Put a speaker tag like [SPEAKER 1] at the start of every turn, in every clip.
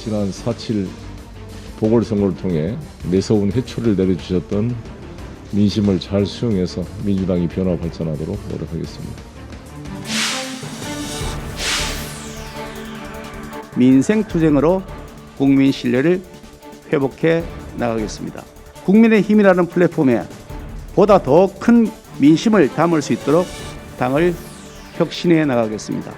[SPEAKER 1] 지난 4.7 보궐선거를 통해 매서운 회초리를 내려주셨던 민심을 잘 수용해서 민주당이 변화 발전하도록 노력하겠습니다.
[SPEAKER 2] 민생투쟁으로 국민 신뢰를 회복해 나가겠습니다. 국민의힘이라는 플랫폼에 보다 더 큰 민심을 담을 수 있도록 당을 혁신해 나가겠습니다.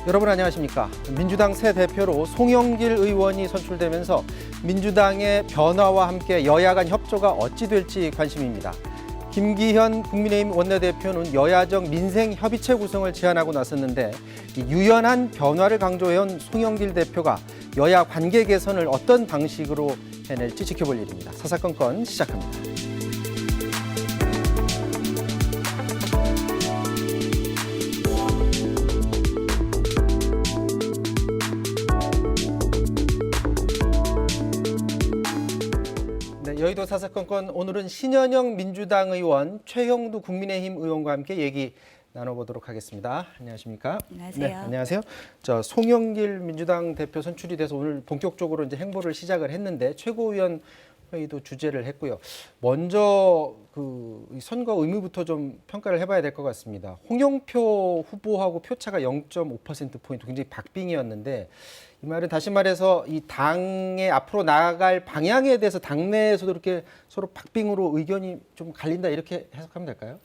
[SPEAKER 3] 여러분 안녕하십니까? 민주당 새 대표로 송영길 의원이 선출되면서 민주당의 변화와 함께 여야 간 협조가 어찌 될지 관심입니다. 김기현 국민의힘 원내대표는 여야적 민생협의체 구성을 제안하고 나섰는데 이 유연한 변화를 강조해온 송영길 대표가 여야 관계 개선을 어떤 방식으로 해낼지 지켜볼 일입니다. 사사건건 시작합니다. 여의도 사사건건 오늘은 신현영 민주당 의원, 최형두 국민의힘 의원과 함께 얘기 나눠보도록 하겠습니다. 안녕하십니까?
[SPEAKER 4] 안녕하세요.
[SPEAKER 3] 네, 안녕하세요. 송영길 민주당 대표 선출이 돼서 오늘 본격적으로 이제 행보를 시작을 했는데 최고위원 회의도 주재를 했고요. 먼저 이 선거 의미부터 좀 평가를 해봐야 될 것 같습니다. 홍영표 후보하고 표차가 0.5%포인트 굉장히 박빙이었는데 이 말은 다시 말해서 이 당의 앞으로 나아갈 방향에 대해서 당내에서도 이렇게 서로 박빙으로 의견이 좀 갈린다 이렇게 해석하면 될까요?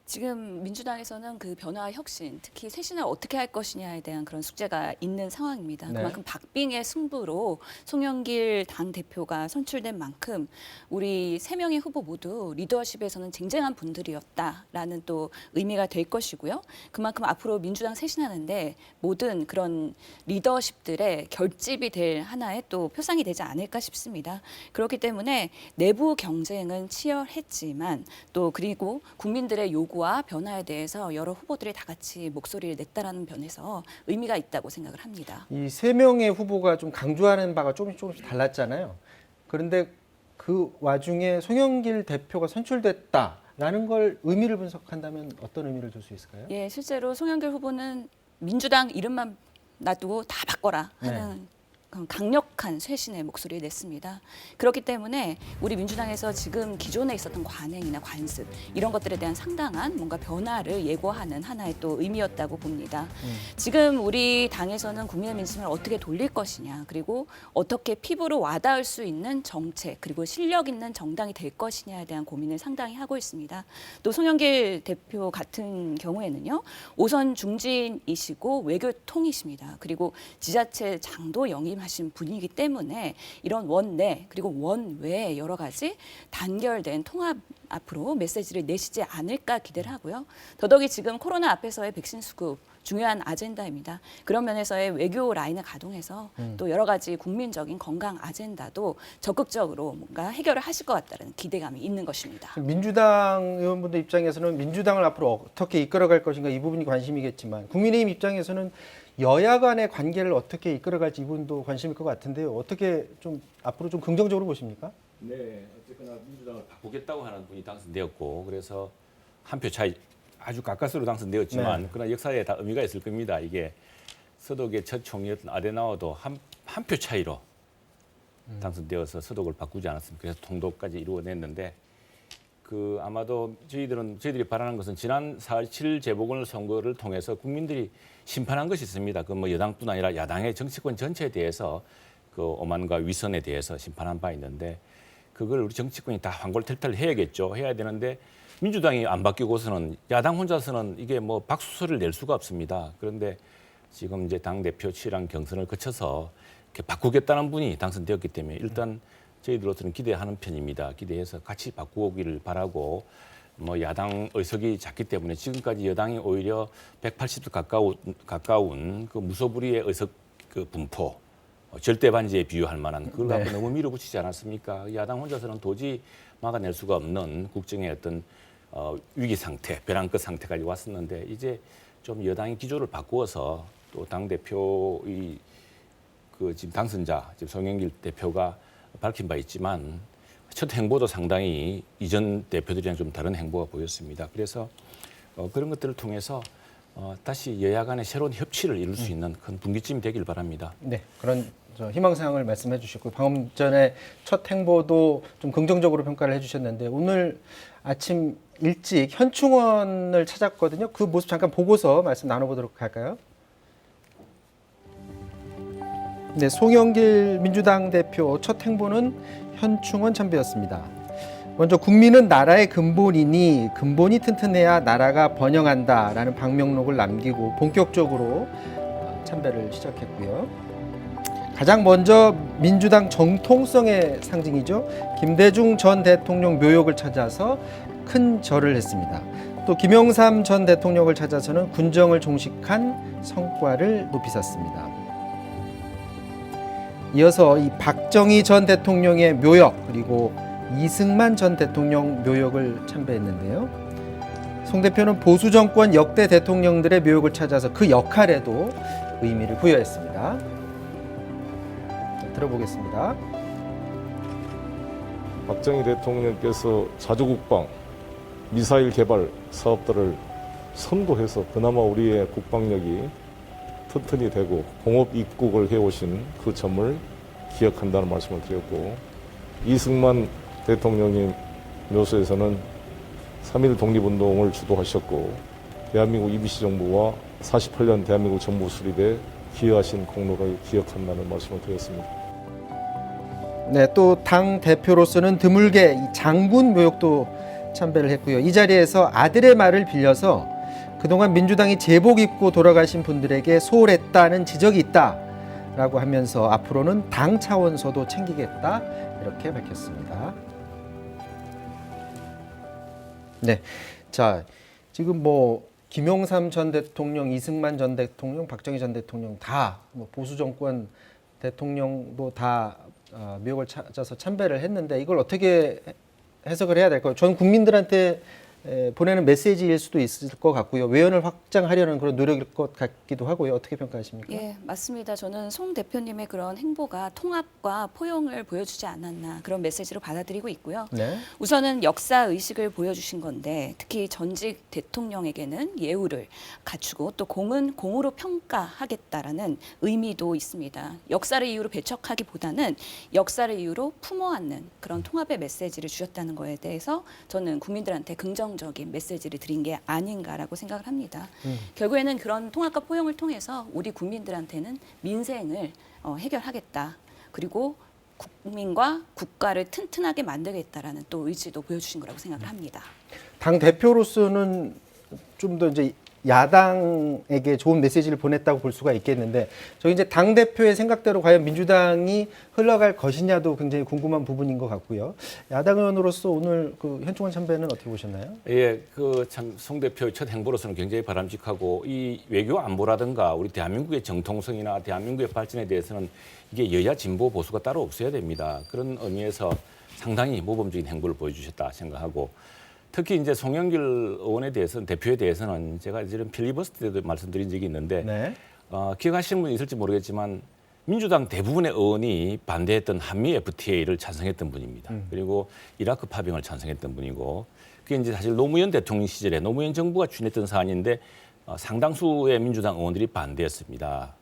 [SPEAKER 4] 지금 민주당에서는 그 변화 혁신, 특히 쇄신을 어떻게 할 것이냐에 대한 그런 숙제가 있는 상황입니다.
[SPEAKER 3] 네.
[SPEAKER 4] 그만큼 박빙의 승부로 송영길 당대표가 선출된 만큼 우리 3명의 후보 모두 리더십에서는 쟁쟁한 분들이었다라는 또 의미가 될 것이고요. 그만큼 앞으로 민주당 쇄신하는데 모든 그런 리더십들의 결집이 될 하나의 또 표상이 되지 않을까 싶습니다. 그렇기 때문에 내부 경쟁은 치열했지만 또 그리고 국민들의 요구와 변화에 대해서 여러 후보들이 다 같이 목소리를 냈다라는 면에서 의미가 있다고 생각을 합니다.
[SPEAKER 3] 이 3명의 후보가 좀 강조하는 바가 조금씩 달랐잖아요. 그런데 그 와중에 송영길 대표가 선출됐다라는 걸 의미를 분석한다면 어떤 의미를 줄 수 있을까요?
[SPEAKER 4] 예, 실제로 송영길 후보는 민주당 이름만 놔두고 다 바꿔라 하는 강력한 쇄신의 목소리를 냈습니다. 그렇기 때문에 우리 민주당에서 지금 기존에 있었던 관행이나 관습 이런 것들에 대한 상당한 뭔가 변화를 예고하는 하나의 또 의미였다고 봅니다. 지금 우리 당에서는 국민의 민심을 어떻게 돌릴 것이냐 그리고 어떻게 피부로 와닿을 수 있는 정책 그리고 실력 있는 정당이 될 것이냐에 대한 고민을 상당히 하고 있습니다. 또 송영길 대표 같은 경우에는요. 오선 중진이시고 외교통이십니다. 그리고 지자체 장도 영임하신 분이기 때문에 이런 원내 그리고 원외 여러 가지 단결된 통합 앞으로 메시지를 내시지 않을까 기대를 하고요. 더더욱이 지금 코로나 앞에서의 백신 수급 중요한 아젠다입니다. 그런 면에서의 외교 라인을 가동해서 또 여러 가지 국민적인 건강 아젠다도 적극적으로 뭔가 해결을 하실 것 같다는 기대감이 있는 것입니다.
[SPEAKER 3] 민주당 의원분들 입장에서는 민주당을 앞으로 어떻게 이끌어갈 것인가 이 부분이 관심이겠지만 국민의힘 입장에서는 여야 간의 관계를 어떻게 이끌어갈지 이 부분도 관심일 것 같은데요. 어떻게 좀 앞으로 좀 긍정적으로 보십니까?
[SPEAKER 5] 네, 어쨌거나 민주당을 바꾸겠다고 하는 분이 당선되었고 그래서 한 표 차이 아주 가까스로 당선되었지만
[SPEAKER 3] 네.
[SPEAKER 5] 그러나 역사에 다 의미가 있을 겁니다. 이게 서독의 첫 총리였던 아데나워도 한 표 차이로 당선되어서 서독을 바꾸지 않았습니까? 그래서 통독까지 이루어냈는데 아마도 저희들이 바라는 것은 지난 4.7 재보궐선거를 통해서 국민들이 심판한 것이 있습니다. 여당뿐 아니라 야당의 정치권 전체에 대해서 오만과 위선에 대해서 심판한 바 있는데 그걸 우리 정치권이 다 환골탈태를 해야겠죠. 해야 되는데 민주당이 안 바뀌고서는 야당 혼자서는 이게 박수소리를 낼 수가 없습니다. 그런데 지금 이제 당대표 치열한 경선을 거쳐서 이렇게 바꾸겠다는 분이 당선되었기 때문에 일단 저희들로서는 기대하는 편입니다. 기대해서 같이 바꾸기를 바라고 야당 의석이 작기 때문에 지금까지 여당이 오히려 180도 가까운 그 무소불위의 의석 분포 절대 반지에 비유할 만한 그걸
[SPEAKER 3] 네.
[SPEAKER 5] 갖고 너무 밀어붙이지 않았습니까? 야당 혼자서는 도저히 막아낼 수가 없는 국정의 어떤 위기 상태, 벼랑 끝 상태까지 왔었는데 이제 좀 여당의 기조를 바꾸어서 또 당 대표의 그 지금 당선자 지금 송영길 대표가 밝힌 바 있지만 첫 행보도 상당히 이전 대표들이랑 좀 다른 행보가 보였습니다. 그래서 그런 것들을 통해서 다시 여야 간의 새로운 협치를 이룰 수 있는 큰 분기점이 되길 바랍니다.
[SPEAKER 3] 네, 그런 희망사항을 말씀해 주셨고 방금 전에 첫 행보도 좀 긍정적으로 평가를 해주셨는데 오늘 아침 일찍 현충원을 찾았거든요. 그 모습 잠깐 보고서 말씀 나눠보도록 할까요? 네, 송영길 민주당 대표 첫 행보는 현충원 참배였습니다. 먼저 국민은 나라의 근본이니 근본이 튼튼해야 나라가 번영한다라는 방명록을 남기고 본격적으로 참배를 시작했고요. 가장 먼저 민주당 정통성의 상징이죠. 김대중 전 대통령 묘역을 찾아서 큰 절을 했습니다. 또 김영삼 전 대통령을 찾아서는 군정을 종식한 성과를 높이 샀습니다. 이어서 이 박정희 전 대통령의 묘역 그리고 이승만 전 대통령 묘역을 참배했는데요. 송 대표는 보수 정권 역대 대통령들의 묘역을 찾아서 그 역할에도 의미를 부여했습니다. 자, 들어보겠습니다.
[SPEAKER 1] 박정희 대통령께서 자주국방, 미사일 개발 사업들을 선도해서 그나마 우리의 국방력이 튼튼히 되고 공업 입국을 해오신 그 점을 기억한다는 말씀을 드렸고, 이승만 대통령님 묘소에서는 3.1 독립운동을 주도하셨고 대한민국 임시 정부와 48년 대한민국 정부 수립에 기여하신 공로를 기억한다는 말씀을 드렸습니다.
[SPEAKER 3] 네, 또 당 대표로서는 드물게 이 장군 묘역도 참배를 했고요. 이 자리에서 아들의 말을 빌려서 그동안 민주당이 제복 입고 돌아가신 분들에게 소홀했다는 지적이 있다라고 하면서 앞으로는 당 차원서도 챙기겠다 이렇게 밝혔습니다. 네, 자 지금 뭐 김영삼 전 대통령, 이승만 전 대통령, 박정희 전 대통령 다 뭐 보수 정권 대통령도 다 묘역을 찾아서 참배를 했는데 이걸 어떻게 해석을 해야 될까요? 전 국민들한테 보내는 메시지일 수도 있을 것 같고요. 외연을 확장하려는 그런 노력일 것 같기도 하고요. 어떻게 평가하십니까?
[SPEAKER 4] 예, 맞습니다. 저는 송 대표님의 그런 행보가 통합과 포용을 보여주지 않았나 그런 메시지로 받아들이고 있고요.
[SPEAKER 3] 네.
[SPEAKER 4] 우선은 역사 의식을 보여주신 건데 특히 전직 대통령에게는 예우를 갖추고 또 공은 공으로 평가하겠다라는 의미도 있습니다. 역사를 이유로 배척하기보다는 역사를 이유로 품어안는 그런 통합의 메시지를 주셨다는 거에 대해서 저는 국민들한테 긍정적인 메시지를 드린 게 아닌가라고 생각을 합니다. 결국에는 그런 통합과 포용을 통해서 우리 국민들한테는 민생을 해결하겠다. 그리고 국민과 국가를 튼튼하게 만들겠다라는 또 의지도 보여주신 거라고 생각을 합니다.
[SPEAKER 3] 당 대표로서는 좀 더 이제 야당에게 좋은 메시지를 보냈다고 볼 수가 있겠는데 저 이제 당 대표의 생각대로 과연 민주당이 흘러갈 것이냐도 굉장히 궁금한 부분인 것 같고요. 야당 의원으로서 오늘 그 현충원 참배는 어떻게 보셨나요?
[SPEAKER 5] 예, 그 참 송 대표 첫 행보로서는 굉장히 바람직하고 이 외교 안보라든가 우리 대한민국의 정통성이나 대한민국의 발전에 대해서는 이게 여야 진보 보수가 따로 없어야 됩니다. 그런 의미에서 상당히 모범적인 행보를 보여주셨다 생각하고. 특히 이제 송영길 의원에 대해서는 대표에 대해서는 제가 이런 필리버스터 때도 말씀드린 적이 있는데
[SPEAKER 3] 네.
[SPEAKER 5] 기억하시는 분이 있을지 모르겠지만 민주당 대부분의 의원이 반대했던 한미 FTA를 찬성했던 분입니다. 그리고 이라크 파병을 찬성했던 분이고 그게 이제 사실 노무현 대통령 시절에 노무현 정부가 추진했던 사안인데 상당수의 민주당 의원들이 반대했습니다.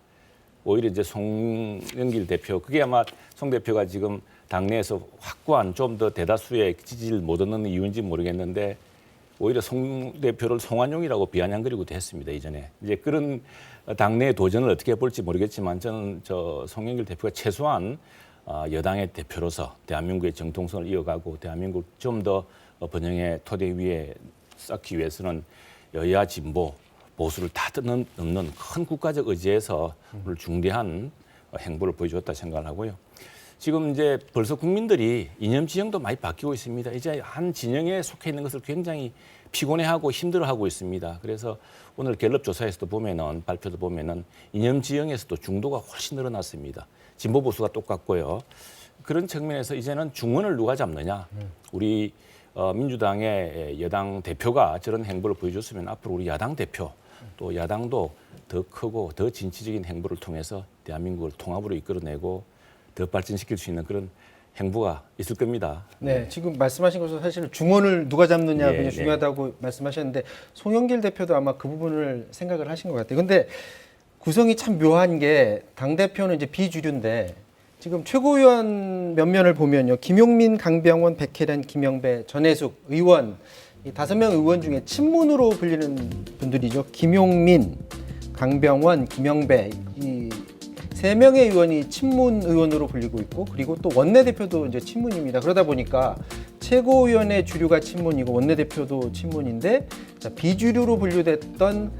[SPEAKER 5] 오히려 이제 송영길 대표 그게 아마 송 대표가 지금 당내에서 확고한 좀 더 대다수의 지지를 못 얻는 이유인지 모르겠는데 오히려 송 대표를 송환용이라고 비아냥거리고도 했습니다. 이전에 이제 그런 당내의 도전을 어떻게 볼지 모르겠지만 저는 저 송영길 대표가 최소한 여당의 대표로서 대한민국의 정통성을 이어가고 대한민국 좀 더 번영의 토대 위에 쌓기 위해서는 여야 진보 보수를 다 넘는 큰 국가적 의지에서 오늘 중대한 행보를 보여주었다 생각을 하고요. 지금 이제 벌써 국민들이 이념 지형도 많이 바뀌고 있습니다. 이제 한 진영에 속해 있는 것을 굉장히 피곤해하고 힘들어하고 있습니다. 그래서 오늘 갤럽 조사에서도 보면은 발표도 보면은 이념 지형에서도 중도가 훨씬 늘어났습니다. 진보 보수가 똑같고요. 그런 측면에서 이제는 중원을 누가 잡느냐. 우리 민주당의 여당 대표가 저런 행보를 보여줬으면 앞으로 우리 야당 대표 또 야당도 더 크고 더 진취적인 행보를 통해서 대한민국을 통합으로 이끌어내고 더 발전시킬 수 있는 그런 행보가 있을 겁니다.
[SPEAKER 3] 네, 지금 말씀하신 것은 사실 중원을 누가 잡느냐
[SPEAKER 5] 네,
[SPEAKER 3] 굉장히
[SPEAKER 5] 네.
[SPEAKER 3] 중요하다고 말씀하셨는데 송영길 대표도 아마 그 부분을 생각을 하신 것 같아요. 근데 구성이 참 묘한 게 당대표는 이제 비주류인데 지금 최고위원 면면을 보면요. 김용민, 강병원, 백혜련, 김영배, 전해숙 의원 이 5명 의원 중에 친문으로 불리는 분들이죠. 김용민, 강병원, 김영배 이 3명의 의원이 친문 의원으로 불리고 있고 그리고 또 원내대표도 이제 친문입니다. 그러다 보니까 최고위원의 주류가 친문이고 원내대표도 친문인데 자, 비주류로 분류됐던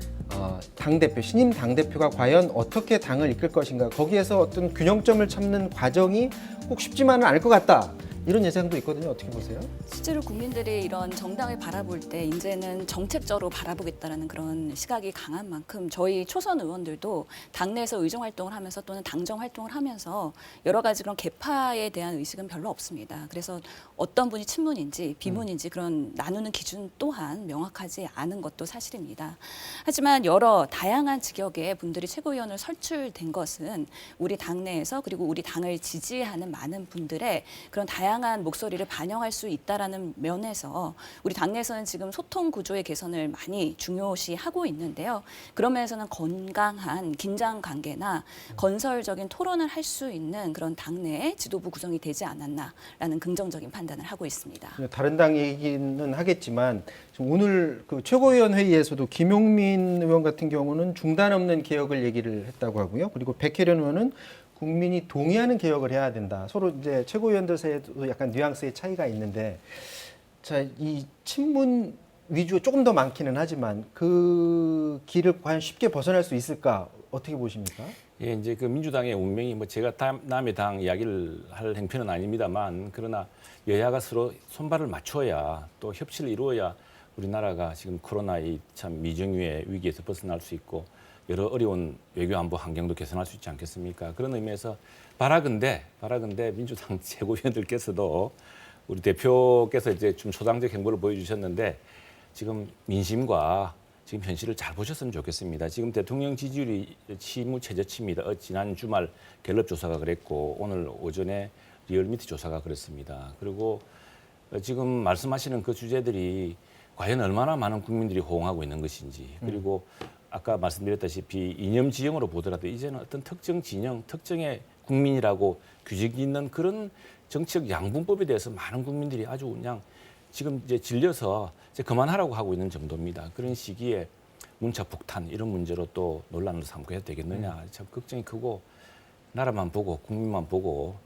[SPEAKER 3] 당대표, 신임 당대표가 과연 어떻게 당을 이끌 것인가 거기에서 어떤 균형점을 찾는 과정이 꼭 쉽지만은 않을 것 같다. 이런 예상도 있거든요. 어떻게 보세요?
[SPEAKER 4] 실제로 국민들이 이런 정당을 바라볼 때 이제는 정책적으로 바라보겠다라는 그런 시각이 강한 만큼 저희 초선 의원들도 당내에서 의정 활동을 하면서 또는 당정 활동을 하면서 여러 가지 그런 계파에 대한 의식은 별로 없습니다. 그래서 어떤 분이 친문인지 비문인지 그런 나누는 기준 또한 명확하지 않은 것도 사실입니다. 하지만 여러 다양한 직역의 분들이 최고위원을 선출된 것은 우리 당내에서 그리고 우리 당을 지지하는 많은 분들의 그런 다양한 목소리를 반영할 수 있다라는 면에서 우리 당내에서는 지금 소통 구조의 개선을 많이 중요시하고 있는데요. 그런 면에서는 건강한 긴장 관계나 건설적인 토론을 할 수 있는 그런 당내의 지도부 구성이 되지 않았나라는 긍정적인 판단을 하고 있습니다.
[SPEAKER 3] 다른 당 얘기는 하겠지만 지금 오늘 그 최고위원 회의에서도 김용민 의원 같은 경우는 중단 없는 개혁을 얘기를 했다고 하고요. 그리고 백혜련 의원은 국민이 동의하는 개혁을 해야 된다. 서로 이제 최고위원들 사이에도 약간 뉘앙스의 차이가 있는데, 자, 이 친문 위주가 조금 더 많기는 하지만 그 길을 과연 쉽게 벗어날 수 있을까? 어떻게 보십니까?
[SPEAKER 5] 예, 이제 그 민주당의 운명이 뭐 제가 남의 당 이야기를 할 행편은 아닙니다만 그러나 여야가 서로 손발을 맞춰야 또 협치를 이루어야 우리나라가 지금 코로나 이 참 미정유의 위기에서 벗어날 수 있고 여러 어려운 외교 안보 환경도 개선할 수 있지 않겠습니까? 그런 의미에서 바라건대 민주당 최고위원들께서도 우리 대표께서 이제 좀 초당적 행보를 보여주셨는데 지금 민심과 지금 현실을 잘 보셨으면 좋겠습니다. 지금 대통령 지지율이 치무 최저치입니다. 지난 주말 갤럽 조사가 그랬고 오늘 오전에 리얼미터 조사가 그랬습니다. 그리고 지금 말씀하시는 그 주제들이 과연 얼마나 많은 국민들이 호응하고 있는 것인지 그리고 아까 말씀드렸다시피 이념 지형으로 보더라도 이제는 어떤 특정 진영, 특정의 국민이라고 규정이 있는 그런 정치적 양분법에 대해서 많은 국민들이 아주 그냥 지금 이제 질려서 이제 그만하라고 하고 있는 정도입니다. 그런 시기에 문자 폭탄 이런 문제로 또 논란을 삼고 해도 되겠느냐 참 걱정이 크고 나라만 보고 국민만 보고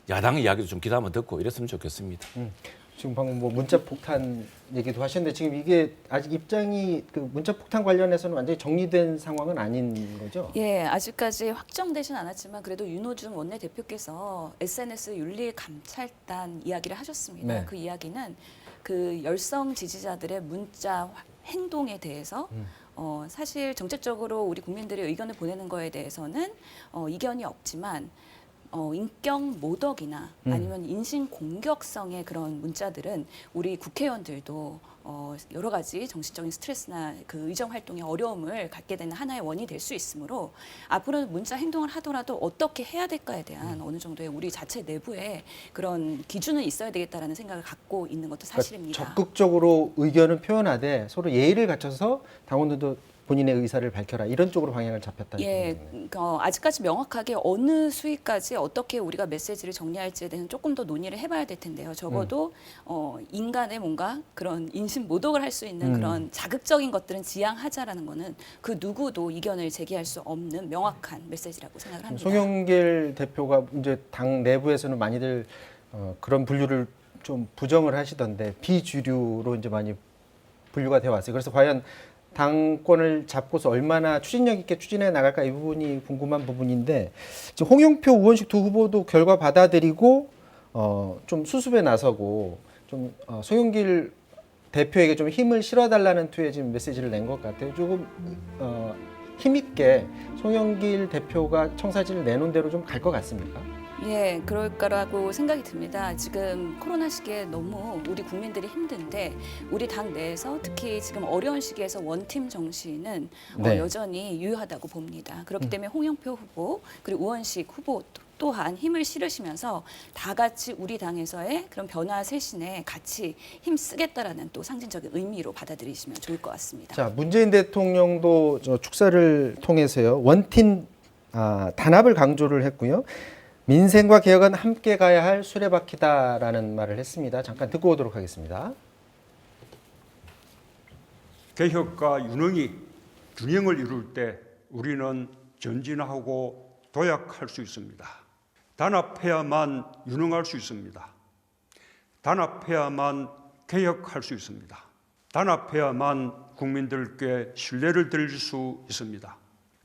[SPEAKER 5] 야당의 이야기도 좀 귀담아 듣고 이랬으면 좋겠습니다.
[SPEAKER 3] 지금 방금 뭐 문자 폭탄 얘기도 하셨는데 지금 이게 아직 입장이 그 문자 폭탄 관련해서는 완전히 정리된 상황은 아닌 거죠?
[SPEAKER 4] 예, 아직까지 확정되진 않았지만 그래도 윤호중 원내대표께서 SNS 윤리감찰단 이야기를 하셨습니다.
[SPEAKER 3] 네.
[SPEAKER 4] 그 이야기는 그 열성 지지자들의 문자 행동에 대해서 사실 정책적으로 우리 국민들이 의견을 보내는 거에 대해서는 이견이 없지만 인격 모독이나 아니면 인신 공격성의 그런 문자들은 우리 국회의원들도 여러 가지 정신적인 스트레스나 그 의정 활동에 어려움을 갖게 되는 하나의 원인이 될 수 있으므로 앞으로는 문자 행동을 하더라도 어떻게 해야 될까에 대한 어느 정도의 우리 자체 내부에 그런 기준은 있어야 되겠다라는 생각을 갖고 있는 것도 사실입니다.
[SPEAKER 3] 그러니까 적극적으로 의견을 표현하되 서로 예의를 갖춰서 당원들도 본인의 의사를 밝혀라 이런 쪽으로 방향을 잡혔다는
[SPEAKER 4] 예, 아직까지 명확하게 어느 수위까지 어떻게 우리가 메시지를 정리할지에 대해서 조금 더 논의를 해봐야 될 텐데요. 적어도 인간의 뭔가 그런 인신 모독을 할 수 있는 그런 자극적인 것들은 지양하자라는 거는 그 누구도 이견을 제기할 수 없는 명확한 메시지라고 생각을 합니다.
[SPEAKER 3] 송영길 대표가 이제 당 내부에서는 많이들 그런 분류를 좀 부정을 하시던데 비주류로 이제 많이 분류가 되어 왔어요. 그래서 과연 당권을 잡고서 얼마나 추진력 있게 추진해 나갈까 이 부분이 궁금한 부분인데 지금 홍영표, 우원식 두 후보도 결과 받아들이고 좀 수습에 나서고 좀 송영길 대표에게 좀 힘을 실어달라는 투의 지금 메시지를 낸 것 같아요. 조금 힘있게 송영길 대표가 청사진을 내놓은 대로 좀 갈 것 같습니까?
[SPEAKER 4] 예, 그럴 거라고 생각이 듭니다. 지금 코로나 시기에 너무 우리 국민들이 힘든데 우리 당 내에서 특히 지금 어려운 시기에서 원팀 정신은
[SPEAKER 3] 네.
[SPEAKER 4] 여전히 유효하다고 봅니다. 그렇기 때문에 홍영표 후보 그리고 우원식 후보 또한 힘을 실으시면서 다 같이 우리 당에서의 그런 변화 쇄신에 같이 힘쓰겠다라는 또 상징적인 의미로 받아들이시면 좋을 것 같습니다.
[SPEAKER 3] 자, 문재인 대통령도 저 축사를 통해서요 원팀 단합을 강조를 했고요. 민생과 개혁은 함께 가야 할 수레바퀴다라는 말을 했습니다. 잠깐 듣고 오도록 하겠습니다.
[SPEAKER 6] 개혁과 유능이 균형을 이룰 때 우리는 전진하고 도약할 수 있습니다. 단합해야만 유능할 수 있습니다. 단합해야만 개혁할 수 있습니다. 단합해야만 국민들께 신뢰를 드릴 수 있습니다.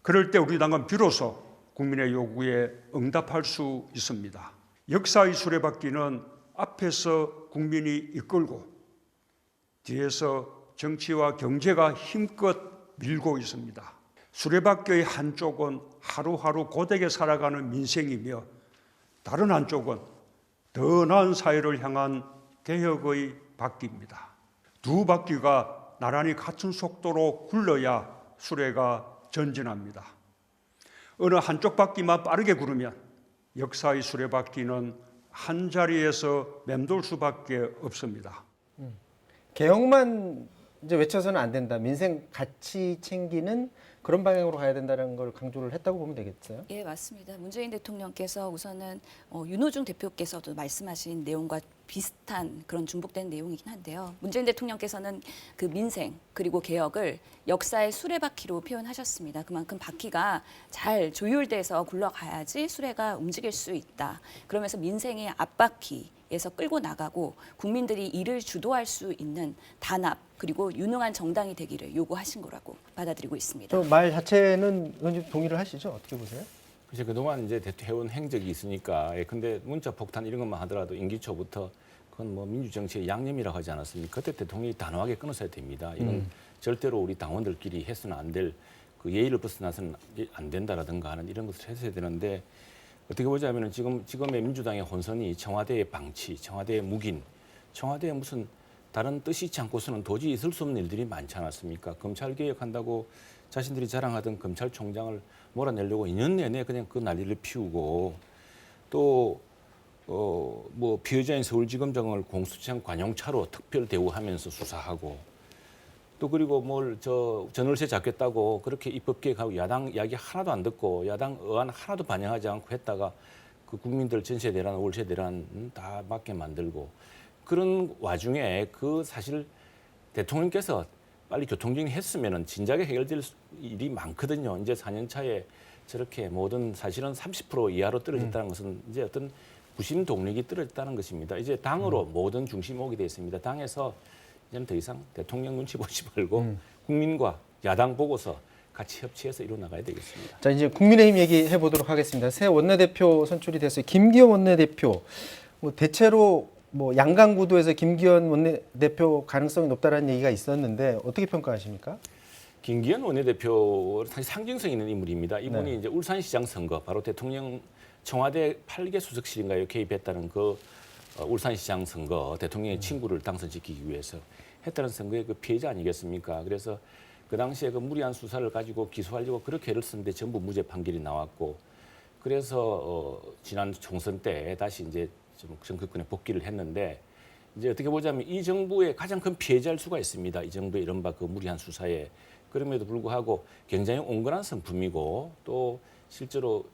[SPEAKER 6] 그럴 때 우리 당은 비로소 국민의 요구에 응답할 수 있습니다. 역사의 수레바퀴는 앞에서 국민이 이끌고 뒤에서 정치와 경제가 힘껏 밀고 있습니다. 수레바퀴의 한쪽은 하루하루 고되게 살아가는 민생이며 다른 한쪽은 더 나은 사회를 향한 개혁의 바퀴입니다. 두 바퀴가 나란히 같은 속도로 굴러야 수레가 전진합니다. 어느 한쪽 바퀴만 빠르게 구르면 역사의 수레바퀴는 한 자리에서 맴돌 수밖에 없습니다.
[SPEAKER 3] 개혁만 이제 외쳐서는 안 된다. 민생 같이 챙기는 그런 방향으로 가야 된다는 걸 강조를 했다고 보면 되겠어요.
[SPEAKER 4] 예, 맞습니다. 문재인 대통령께서 우선은 윤호중 대표께서도 말씀하신 내용과 비슷한 그런 중복된 내용이긴 한데요. 문재인 대통령께서는 그 민생 그리고 개혁을 역사의 수레바퀴로 표현하셨습니다. 그만큼 바퀴가 잘 조율돼서 굴러가야지 수레가 움직일 수 있다. 그러면서 민생이 앞바퀴에서 끌고 나가고 국민들이 이를 주도할 수 있는 단합 그리고 유능한 정당이 되기를 요구하신 거라고 받아들이고 있습니다.
[SPEAKER 3] 저 말 자체는 의원님 동의를 하시죠? 어떻게 보세요?
[SPEAKER 5] 그래서 그동안 이제 해온 행적이 있으니까 근데 문자 폭탄 이런 것만 하더라도 임기 초부터 그건 뭐 민주정치의 양념이라고 하지 않았습니까? 그때 대통령이 단호하게 끊어서야 됩니다. 이건 절대로 우리 당원들끼리 해서는 안 될 그 예의를 벗어나서는 안 된다라든가 하는 이런 것을 했어야 되는데 어떻게 보자면은 지금의 민주당의 혼선이 청와대의 방치, 청와대의 묵인, 청와대에 무슨 다른 뜻이 있지 않고서는 도저히 있을 수 없는 일들이 많지 않았습니까? 검찰 개혁한다고 자신들이 자랑하던 검찰총장을 몰아내려고 2년 내내 그냥 그 난리를 피우고 또 뭐 피해자인 서울지검장을 공수처장 관용차로 특별 대우하면서 수사하고 또 그리고 전월세 잡겠다고 그렇게 입법개혁하고 야당 이야기 하나도 안 듣고 야당 의안 하나도 반영하지 않고 했다가 그 국민들 전세 대란, 월세 대란 다 맞게 만들고 그런 와중에 그 사실 대통령께서 빨리 교통정리했으면은 진작에 해결될 일이 많거든요. 이제 4년 차에 저렇게 모든 사실은 30% 이하로 떨어졌다는 것은 이제 어떤 부심 동력이 떨어졌다는 것입니다. 이제 당으로 모든 중심이 오게 되어 있습니다. 당에서 이제는 더 이상 대통령 눈치 보지 말고 국민과 야당 보고서 같이 협치해서 이뤄 나가야 되겠습니다.
[SPEAKER 3] 자, 이제 국민의힘 얘기해 보도록 하겠습니다. 새 원내대표 선출이 됐어요. 김기현 원내대표. 뭐 대체로 뭐 양강 구도에서 김기현 원내대표 가능성이 높다라는 얘기가 있었는데 어떻게 평가하십니까?
[SPEAKER 5] 김기현 원내대표 사실 상징성 있는 인물입니다. 이분이
[SPEAKER 3] 네.
[SPEAKER 5] 이제 울산시장 선거 바로 대통령 청와대 8개 수석실인가요 개입했다는 그 울산시장 선거 대통령의 친구를 당선시키기 위해서 했다는 선거의 그 피해자 아니겠습니까? 그래서 그 당시에 그 무리한 수사를 가지고 기소하려고 그렇게 애를 썼는데 전부 무죄 판결이 나왔고 그래서 지난 총선 때 다시 이제 좀 정치권에 복귀를 했는데 이제 어떻게 보자면 이 정부의 가장 큰 피해자일 수가 있습니다. 이 정부의 이른바 그 무리한 수사에 그럼에도 불구하고 굉장히 온건한 성품이고 또 실제로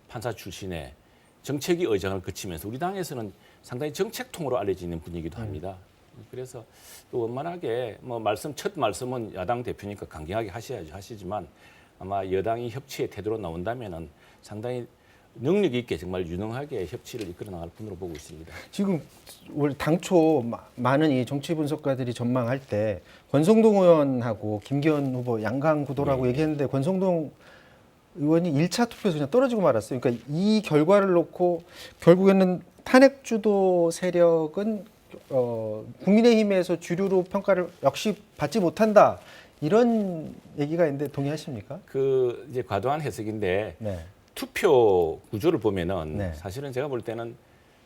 [SPEAKER 5] 판사 출신의 정책위 의장을 거치면서 우리 당에서는 상당히 정책통으로 알려지는 분이기도 합니다. 그래서 또 원만하게 첫 말씀은 야당 대표니까 강경하게 하셔야죠. 하시지만 아마 여당이 협치의 태도로 나온다면은 상당히 능력 있게 정말 유능하게 협치를 이끌어 나갈 분으로 보고 있습니다.
[SPEAKER 3] 지금 원래 당초 많은 이 정치 분석가들이 전망할 때 권성동 의원하고 김기현 후보 양강 구도라고 얘기했는데 권성동 의원이 1차 투표에서 그냥 떨어지고 말았어요. 그러니까 이 결과를 놓고 결국에는 탄핵 주도 세력은 국민의힘에서 주류로 평가를 역시 받지 못한다. 이런 얘기가 있는데 동의하십니까?
[SPEAKER 5] 그 이제 과도한 해석인데
[SPEAKER 3] 네.
[SPEAKER 5] 투표 구조를 보면은
[SPEAKER 3] 네.
[SPEAKER 5] 사실은 제가 볼 때는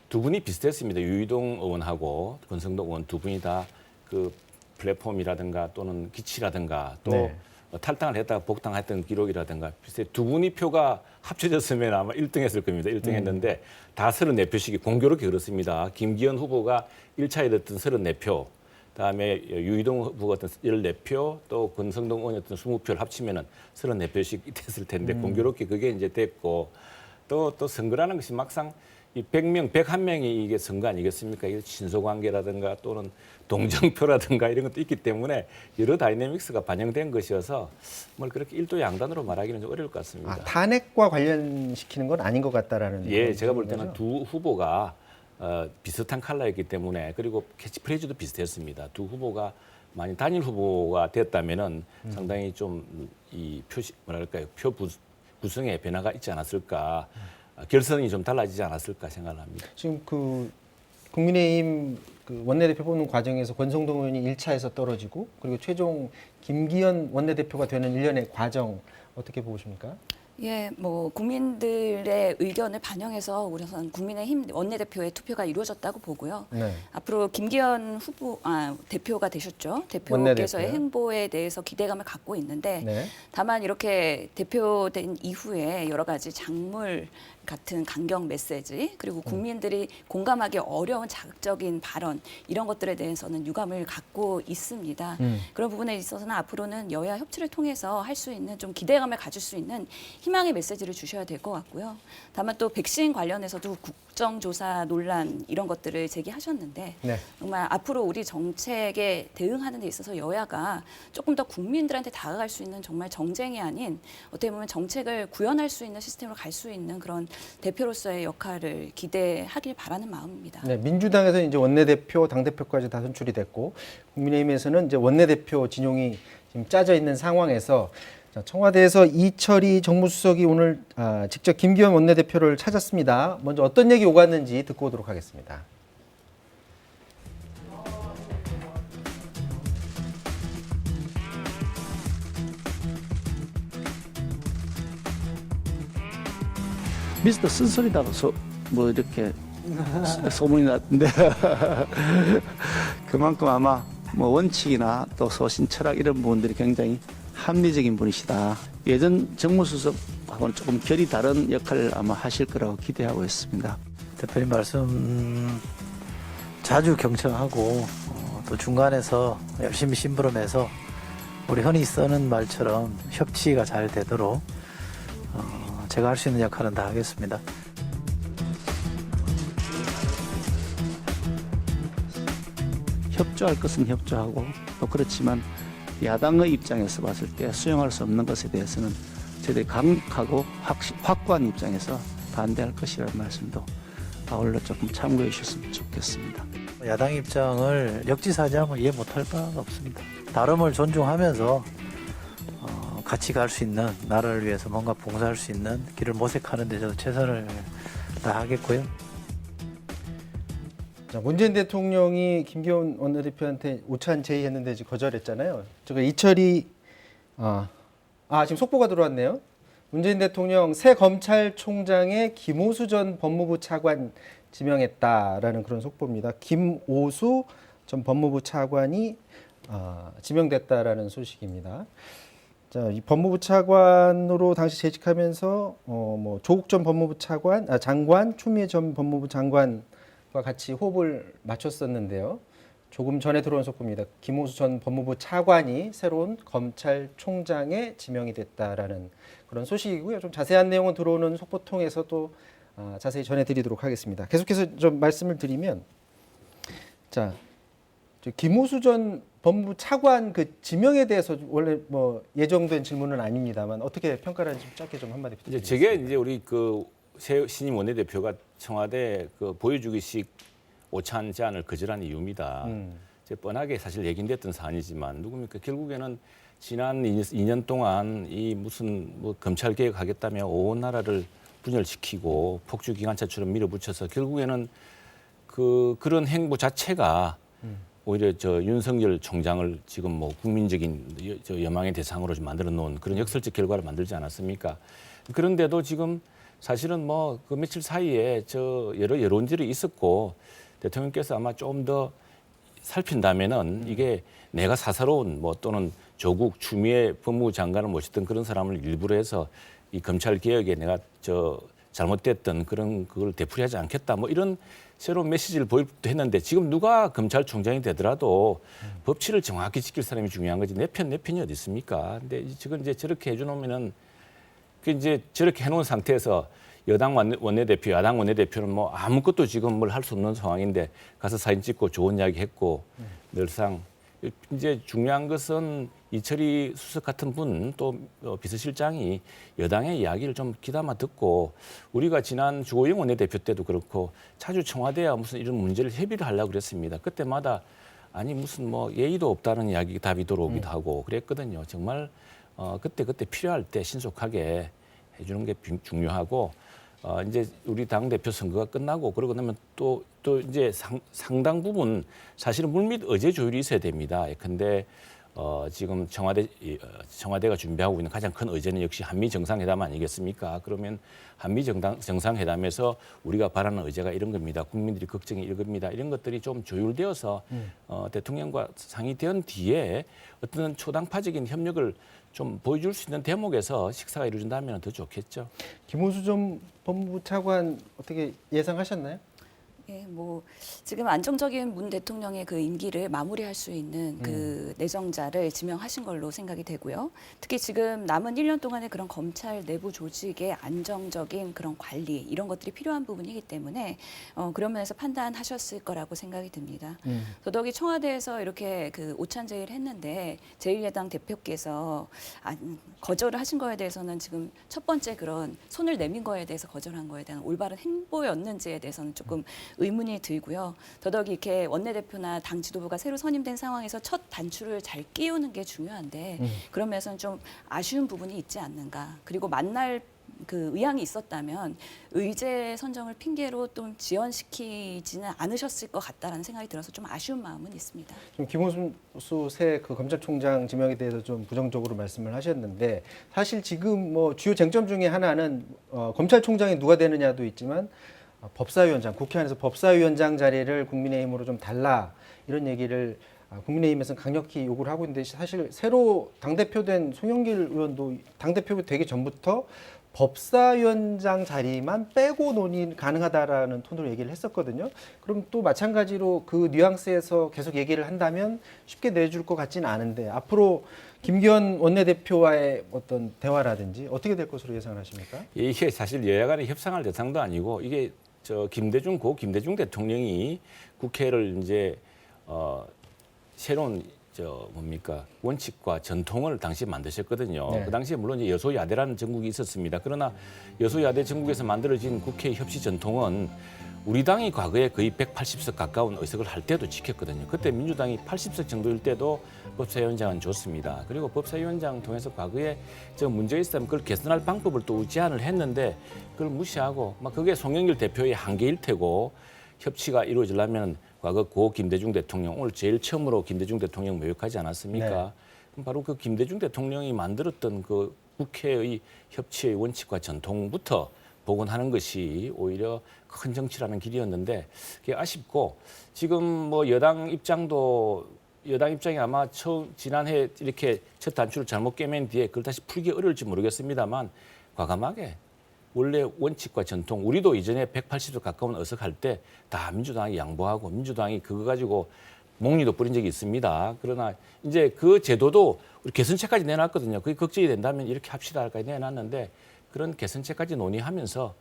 [SPEAKER 5] 두 분이 비슷했습니다. 유이동 의원하고 권성동 의원 두 분이 다 그 플랫폼이라든가 또는 기치라든가 또
[SPEAKER 3] 네.
[SPEAKER 5] 탈당을 했다가 복당했던 기록이라든가 비슷해 두 분이 표가 합쳐졌으면 아마 1등했을 겁니다. 1등했는데 다 34표씩이 공교롭게 그렇습니다. 김기현 후보가 1차에 얻었던 34표, 그다음에 유이동 후보가 어떤 14표, 또 권성동 의원이 어떤 20표를 합치면은 34표씩 됐을 텐데 공교롭게 그게 이제 됐고 또 선거라는 것이 막상 이 100명, 101명이 이게 선거 아니겠습니까? 이게 친소관계라든가 또는 동정표라든가 이런 것도 있기 때문에 여러 다이내믹스가 반영된 것이어서 뭘 그렇게 일도 양단으로 말하기는 좀 어려울 것 같습니다.
[SPEAKER 3] 탄핵과 관련시키는 건 아닌 것 같다라는.
[SPEAKER 5] 예, 제가 볼
[SPEAKER 3] 거죠?
[SPEAKER 5] 때는 두 후보가 비슷한 컬러였기 때문에 그리고 캐치프레이즈도 비슷했습니다. 두 후보가 많이 단일 후보가 됐다면은 상당히 좀 이 표시 뭐랄까요 표 구성에 변화가 있지 않았을까, 결선이 좀 달라지지 않았을까 생각을 합니다.
[SPEAKER 3] 지금 그 국민의힘 그 원내대표 뽑는 과정에서 권성동 의원이 1차에서 떨어지고 그리고 최종 김기현 원내대표가 되는 일련의 과정 어떻게 보십니까?
[SPEAKER 4] 예, 뭐 국민들의 의견을 반영해서 우선 국민의힘 원내대표의 투표가 이루어졌다고 보고요.
[SPEAKER 3] 네.
[SPEAKER 4] 앞으로 김기현 대표가 되셨죠. 대표께서의
[SPEAKER 3] 원내대표요?
[SPEAKER 4] 행보에 대해서 기대감을 갖고 있는데
[SPEAKER 3] 네.
[SPEAKER 4] 다만 이렇게 대표된 이후에 여러 가지 작물 같은 강경 메시지 그리고 국민들이 공감하기 어려운 자극적인 발언 이런 것들에 대해서는 유감을 갖고 있습니다. 그런 부분에 있어서는 앞으로는 여야 협치를 통해서 할 수 있는 좀 기대감을 가질 수 있는 희망의 메시지를 주셔야 될 것 같고요. 다만 또 백신 관련해서도 국정조사 논란 이런 것들을 제기하셨는데
[SPEAKER 3] 네.
[SPEAKER 4] 정말 앞으로 우리 정책에 대응하는 데 있어서 여야가 조금 더 국민들한테 다가갈 수 있는 정말 정쟁이 아닌 어떻게 보면 정책을 구현할 수 있는 시스템으로 갈 수 있는 그런 대표로서의 역할을 기대하길 바라는 마음입니다.
[SPEAKER 3] 네, 민주당에서 이제 원내대표, 당대표까지 다 선출이 됐고 국민의힘에서는 이제 원내대표 진용이 지금 짜져 있는 상황에서 청와대에서 이철희 정무수석이 오늘 직접 김기현 원내대표를 찾았습니다. 먼저 어떤 얘기 오갔는지 듣고 오도록 하겠습니다.
[SPEAKER 2] 미스터 쓴소리다고 뭐 이렇게 소문이 났는데 그만큼 아마 뭐 원칙이나 또 소신 철학 이런 부분들이 굉장히 합리적인 분이시다. 예전 정무수석하고는 조금 결이 다른 역할을 아마 하실 거라고 기대하고 있습니다.
[SPEAKER 7] 대표님 말씀 자주 경청하고 또 중간에서 열심히 심부름해서 우리 흔히 쓰는 말처럼 협치가 잘 되도록 제가 할 수 있는 역할은 다 하겠습니다.
[SPEAKER 2] 협조할 것은 협조하고 또 그렇지만 야당의 입장에서 봤을 때 수용할 수 없는 것에 대해서는 저희들이 강력하고 확고한 입장에서 반대할 것이라는 말씀도 아울러 조금 참고해 주셨으면 좋겠습니다.
[SPEAKER 7] 야당 입장을 역지사지하면 이해 못할 바가 없습니다. 다름을 존중하면서 같이 갈 수 있는, 나라를 위해서 뭔가 봉사할 수 있는 길을 모색하는 데 저도 최선을 다하겠고요.
[SPEAKER 3] 자, 문재인 대통령이 김기현 원내대표한테 오찬 제의했는데 지금 거절했잖아요. 저거 이철이 지금 속보가 들어왔네요. 문재인 대통령 새 검찰총장에 김오수 전 법무부 차관 지명했다라는 그런 속보입니다. 김오수 전 법무부 차관이 지명됐다라는 소식입니다. 자, 이 법무부 차관으로 당시 재직하면서 뭐 조국 전 법무부 장관, 추미애 전 법무부 장관과 같이 호흡을 맞췄었는데요. 조금 전에 들어온 속보입니다. 김오수 전 법무부 차관이 새로운 검찰총장에 지명이 됐다라는 그런 소식이고요. 좀 자세한 내용은 들어오는 속보 통해서 또 자세히 전해드리도록 하겠습니다. 계속해서 좀 말씀을 드리면, 자, 김오수 전 법무부 차관 그 지명에 대해서 원래 뭐 예정된 질문은 아닙니다만 어떻게 평가를 하는지 짧게 좀 한마디 부탁드립니다.
[SPEAKER 5] 이제 저게 이제 우리 그 신임 원내대표가 청와대 그 보여주기식 오찬 제안을 거절한 이유입니다. 이제 뻔하게 사실 얘기됐던 사안이지만 누굽니까? 결국에는 지난 2년 동안 이 무슨 뭐 검찰 개혁하겠다며 온 나라를 분열시키고 폭주 기관차처럼 밀어붙여서 결국에는 그런 행보 자체가 오히려 저 윤석열 총장을 지금 뭐 국민적인 여망의 대상으로 좀 만들어 놓은 그런 역설적 결과를 만들지 않았습니까? 그런데도 지금 사실은 뭐 그 며칠 사이에 저 여러 여론들이 있었고 대통령께서 아마 좀 더 살핀다면은 이게 내가 사사로운 뭐 또는 조국 추미애 법무부 장관을 모셨던 그런 사람을 일부러 해서 이 검찰 개혁에 내가 저 잘못됐던 그런 그걸 되풀이하지 않겠다 뭐 이런 새로운 메시지를 보이기도 했는데 지금 누가 검찰총장이 되더라도 법치를 정확히 지킬 사람이 중요한 거지 내 편이 어디 있습니까? 근데 지금 이제 저렇게 해주놓으면은 그 이제 저렇게 해놓은 상태에서 여당 원내대표, 야당 원내대표는 뭐 아무것도 지금 뭘 할 수 없는 상황인데 가서 사진 찍고 좋은 이야기 했고 늘상 이제 중요한 것은 이철희 수석 같은 분 또 비서실장이 여당의 이야기를 좀 귀담아 듣고 우리가 지난 주호영 원내대표 때도 그렇고 자주 청와대와 무슨 이런 문제를 협의를 하려고 그랬습니다. 그때마다 아니 무슨 뭐 예의도 없다는 이야기 답이 들어오기도 하고 그랬거든요. 정말 그때 필요할 때 신속하게 해주는 게 중요하고 이제 우리 당 대표 선거가 끝나고 그러고 나면 또 이제 상당 부분 사실은 물밑 의제 조율이 있어야 됩니다. 근데 지금 청와대가 준비하고 있는 가장 큰 의제는 역시 한미 정상회담 아니겠습니까? 그러면 한미 정상회담에서 우리가 바라는 의제가 이런 겁니다. 국민들이 걱정이 이런 겁니다. 이런 것들이 좀 조율되어서 대통령과 상의된 뒤에 어떤 초당파적인 협력을 좀 보여줄 수 있는 대목에서 식사가 이루어진다면 더 좋겠죠.
[SPEAKER 3] 김호수 전 법무부 차관 어떻게 예상하셨나요?
[SPEAKER 4] 예, 뭐 지금 안정적인 문 대통령의 그 임기를 마무리할 수 있는 그 내정자를 지명하신 걸로 생각이 되고요. 특히 지금 남은 1년 동안의 그런 검찰 내부 조직의 안정적인 그런 관리 이런 것들이 필요한 부분이기 때문에 그런 면에서 판단하셨을 거라고 생각이 듭니다. 더더욱이 청와대에서 이렇게 그 오찬 제의를 했는데 제1야당 대표께서 거절을 하신 거에 대해서는 지금 첫 번째 그런 손을 내민 거에 대해서 거절한 거에 대한 올바른 행보였는지에 대해서는 조금 의문이 들고요. 더더욱이 이렇게 원내대표나 당 지도부가 새로 선임된 상황에서 첫 단추를 잘 끼우는 게 중요한데 그런 면에서는 좀 아쉬운 부분이 있지 않는가. 그리고 만날 그 의향이 있었다면 의제 선정을 핑계로 좀 지연시키지는 않으셨을 것 같다라는 생각이 들어서 좀 아쉬운 마음은 있습니다.
[SPEAKER 3] 지금 김호수 새 그 검찰총장 지명에 대해서 좀 부정적으로 말씀을 하셨는데 사실 지금 뭐 주요 쟁점 중에 하나는 검찰총장이 누가 되느냐도 있지만 법사위원장, 국회 안에서 법사위원장 자리를 국민의힘으로 좀 달라 이런 얘기를 국민의힘에서는 강력히 요구를 하고 있는데 사실 새로 당대표된 송영길 의원도 당대표가 되기 전부터 법사위원장 자리만 빼고 논의 가능하다라는 톤으로 얘기를 했었거든요. 그럼 또 마찬가지로 그 뉘앙스에서 계속 얘기를 한다면 쉽게 내줄 것 같지는 않은데 앞으로 김기현 원내대표와의 어떤 대화라든지 어떻게 될 것으로 예상하십니까?
[SPEAKER 5] 이게 사실 여야 간의 협상할 대상도 아니고 이게 고 김대중 대통령이 국회를 이제 새로운 원칙과 전통을 당시에 만드셨거든요.
[SPEAKER 3] 네.
[SPEAKER 5] 그 당시에 물론 이제 여소야대라는 전국이 있었습니다. 그러나 여소야대 전국에서 만들어진 국회 협치 전통은 우리 당이 과거에 거의 180석 가까운 의석을 할 때도 지켰거든요. 그때 민주당이 80석 정도일 때도 법사위원장은 줬습니다. 그리고 법사위원장 통해서 과거에 문제 있었다면 그걸 개선할 방법을 또 제안을 했는데 그걸 무시하고 막 그게 송영길 대표의 한계일 테고 협치가 이루어지려면 과거 고 김대중 대통령 오늘 제일 처음으로 김대중 대통령 모욕하지 않았습니까?
[SPEAKER 3] 네.
[SPEAKER 5] 그럼 바로 그 김대중 대통령이 만들었던 그 국회의 협치의 원칙과 전통부터 복원하는 것이 오히려 큰 정치라는 길이었는데 그게 아쉽고 지금 뭐 여당 입장이 아마 지난해 이렇게 첫 단추를 잘못 깨맨 뒤에 그걸 다시 풀기 어려울지 모르겠습니다만 과감하게 원래 원칙과 전통 우리도 이전에 180석 가까운 의석 할 때 다 민주당이 양보하고 민주당이 그거 가지고 목리도 뿌린 적이 있습니다. 그러나 이제 그 제도도 우리 개선책까지 내놨거든요. 그게 걱정이 된다면 이렇게 합시다까지 내놨는데 그런 개선책까지 논의하면서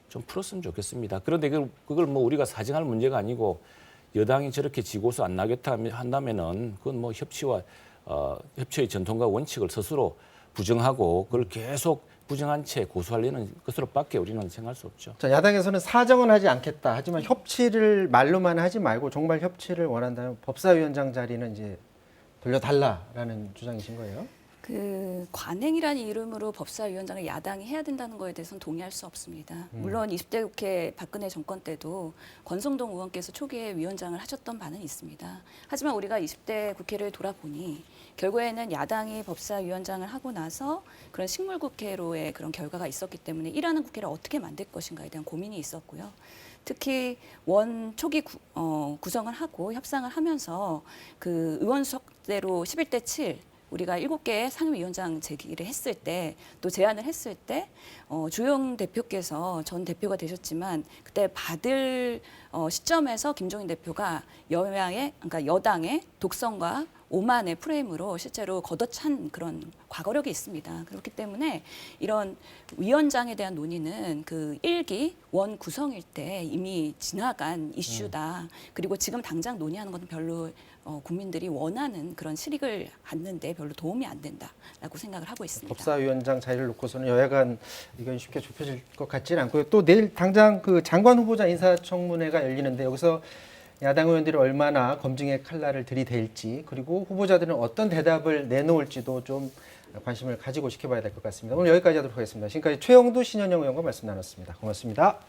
[SPEAKER 5] 좀 풀었으면 좋겠습니다. 그런데 그걸 뭐 우리가 사정할 문제가 아니고 여당이 저렇게 지고서 안 나겠다 한다면은 그건 뭐 협치의 전통과 원칙을 스스로 부정하고 그걸 계속 부정한 채 고수하려는 것으로밖에 우리는 생각할 수 없죠.
[SPEAKER 3] 자, 야당에서는 사정은 하지 않겠다. 하지만 협치를 말로만 하지 말고 정말 협치를 원한다면 법사위원장 자리는 이제 돌려달라라는 주장이신 거예요?
[SPEAKER 4] 그 관행이라는 이름으로 법사위원장을 야당이 해야 된다는 거에 대해서는 동의할 수 없습니다. 물론 20대 국회 박근혜 정권 때도 권성동 의원께서 초기에 위원장을 하셨던 바는 있습니다. 하지만 우리가 20대 국회를 돌아보니 결국에는 야당이 법사위원장을 하고 나서 그런 식물국회로의 그런 결과가 있었기 때문에 일하는 국회를 어떻게 만들 것인가에 대한 고민이 있었고요. 특히 초기 구성을 하고 협상을 하면서 그 의원 수석대로 11대 7 우리가 7개의 상임위원장 제기를 했을 때 또 제안을 했을 때 주영 대표께서 전 대표가 되셨지만 그때 받을 시점에서 김종인 대표가 그러니까 여당의 독선과 오만의 프레임으로 실제로 걷어찬 그런 과거력이 있습니다. 그렇기 때문에 이런 위원장에 대한 논의는 그 1기 원 구성일 때 이미 지나간 이슈다. 그리고 지금 당장 논의하는 것은 별로 국민들이 원하는 그런 실익을 얻는데 별로 도움이 안 된다라고 생각을 하고 있습니다.
[SPEAKER 3] 법사위원장 자리를 놓고서는 여야 간 의견이 쉽게 좁혀질 것 같지는 않고요. 또 내일 당장 그 장관 후보자 인사청문회가 열리는데 여기서 야당 의원들이 얼마나 검증의 칼날을 들이댈지 그리고 후보자들은 어떤 대답을 내놓을지도 좀 관심을 가지고 지켜봐야 될 것 같습니다. 오늘 여기까지 하도록 하겠습니다. 지금까지 최영두 신현영 의원과 말씀 나눴습니다. 고맙습니다.